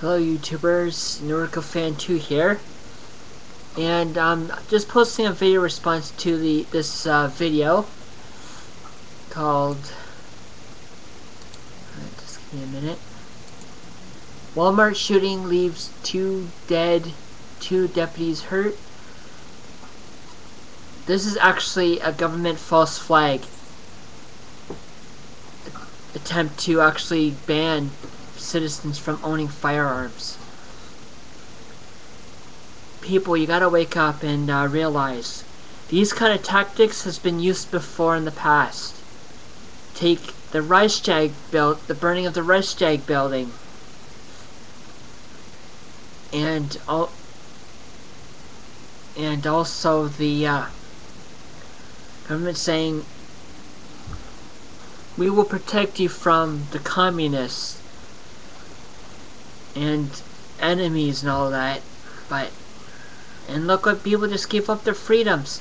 Hello YouTubers, NorcoFan2 here, and just posting a video response to this video called, just give me a minute. Walmart shooting leaves 2 dead, 2 deputies hurt. This is actually a government false flag attempt to actually ban citizens from owning firearms. People, you gotta wake up and realize these kind of tactics has been used before in the past. Take the Reichstag the burning of the Reichstag building, and also the government saying we will protect you from the communists and enemies and all that, and look what people just gave up their freedoms.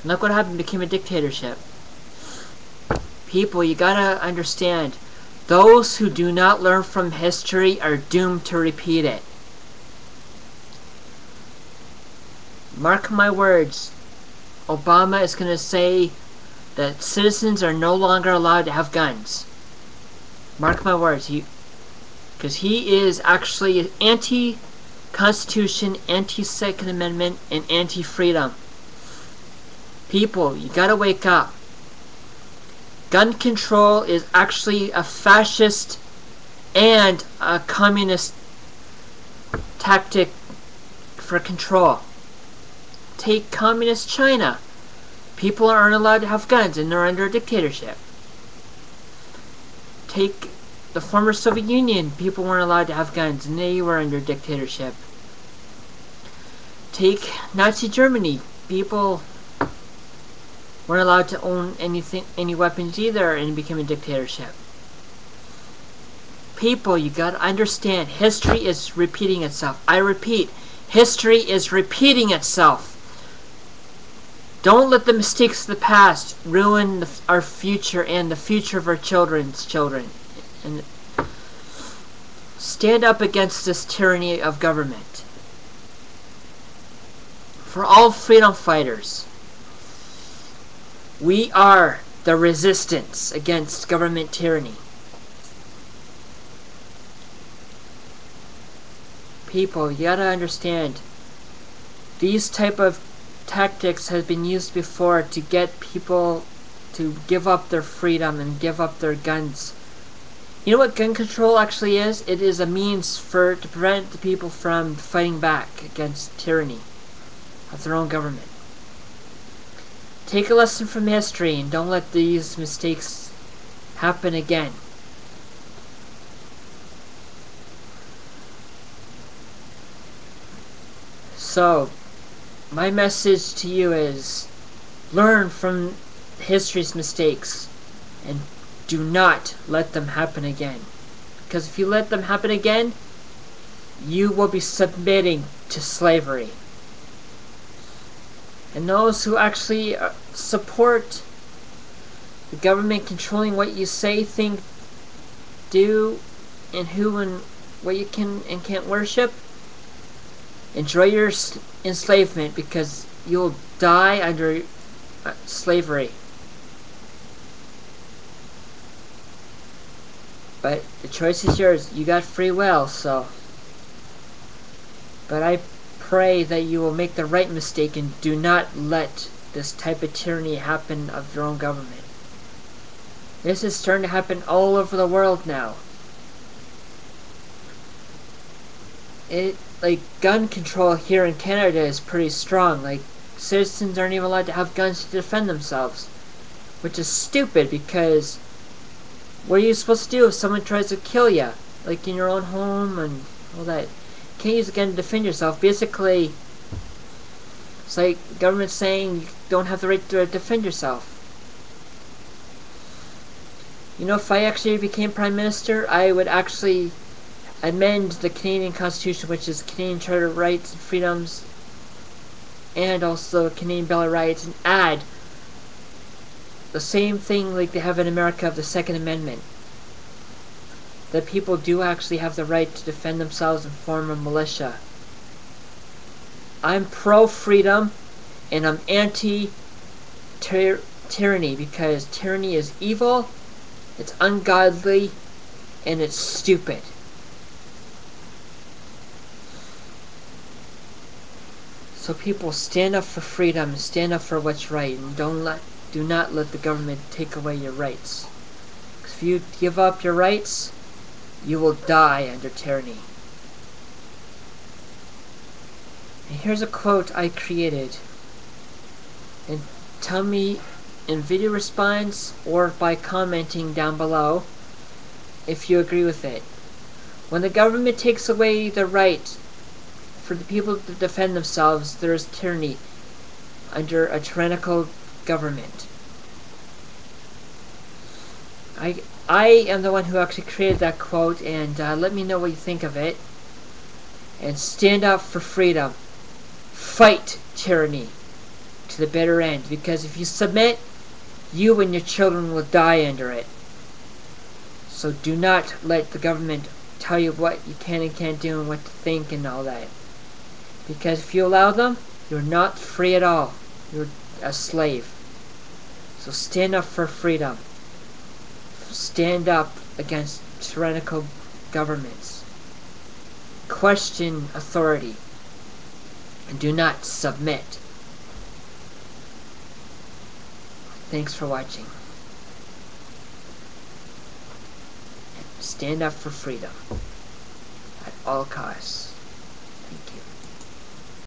And look what happened, became a dictatorship. People, you gotta understand, those who do not learn from history are doomed to repeat it. Mark my words, Obama is gonna say that citizens are no longer allowed to have guns. Mark my words, because he is actually anti-Constitution, anti-Second Amendment, and anti-freedom. People, you gotta wake up. Gun control is actually a fascist and a communist tactic for control. Take communist China. People aren't allowed to have guns and they're under a dictatorship. Take the former Soviet Union, people weren't allowed to have guns and they were under dictatorship. Take Nazi Germany, people weren't allowed to own any weapons either, and it became a dictatorship. People, you gotta understand, history is repeating itself. I repeat, history is repeating itself. Don't let the mistakes of the past ruin our future and the future of our children's children. And stand up against this tyranny of government. For all freedom fighters, we are the resistance against government tyranny. People, you gotta understand, these type of tactics have been used before to get people to give up their freedom and give up their guns. You know what gun control actually is? It is a means to prevent the people from fighting back against tyranny of their own government. Take a lesson from history and don't let these mistakes happen again. So, my message to you is, learn from history's mistakes and do not let them happen again. Because if you let them happen again, you will be submitting to slavery. And those who actually support the government controlling what you say, think, do, and who and what you can and can't worship, enjoy your enslavement, because you'll die under slavery. But the choice is yours. You got free will, so. But I pray that you will make the right mistake and do not let this type of tyranny happen of your own government. This is starting to happen all over the world now. Like, gun control here in Canada is pretty strong. Like, citizens aren't even allowed to have guns to defend themselves, which is stupid, because what are you supposed to do if someone tries to kill you, like in your own home and all that? You can't use a gun to defend yourself. Basically, it's like the government saying you don't have the right to defend yourself. You know, if I actually became Prime Minister, I would actually amend the Canadian Constitution, which is Canadian Charter of Rights and Freedoms, and also Canadian Bill of Rights, and add the same thing like they have in America of the Second Amendment. that people do actually have the right to defend themselves and form a militia. I'm pro-freedom, and I'm anti-tyranny, because tyranny is evil, it's ungodly, and it's stupid. So people, stand up for freedom, stand up for what's right, and do not let the government take away your rights. Because if you give up your rights, you will die under tyranny. And here's a quote I created. And tell me in video response or by commenting down below if you agree with it. When the government takes away the right for the people to defend themselves, there is tyranny under a tyrannical government. I am the one who actually created that quote, and let me know what you think of it. And stand up for freedom. Fight tyranny to the bitter end, because if you submit, you and your children will die under it. So do not let the government tell you what you can and can't do and what to think and all that. Because if you allow them, you're not free at all. You're a slave. So stand up for freedom. Stand up against tyrannical governments. Question authority. And do not submit. Thanks for watching. Stand up for freedom at all costs. Thank you.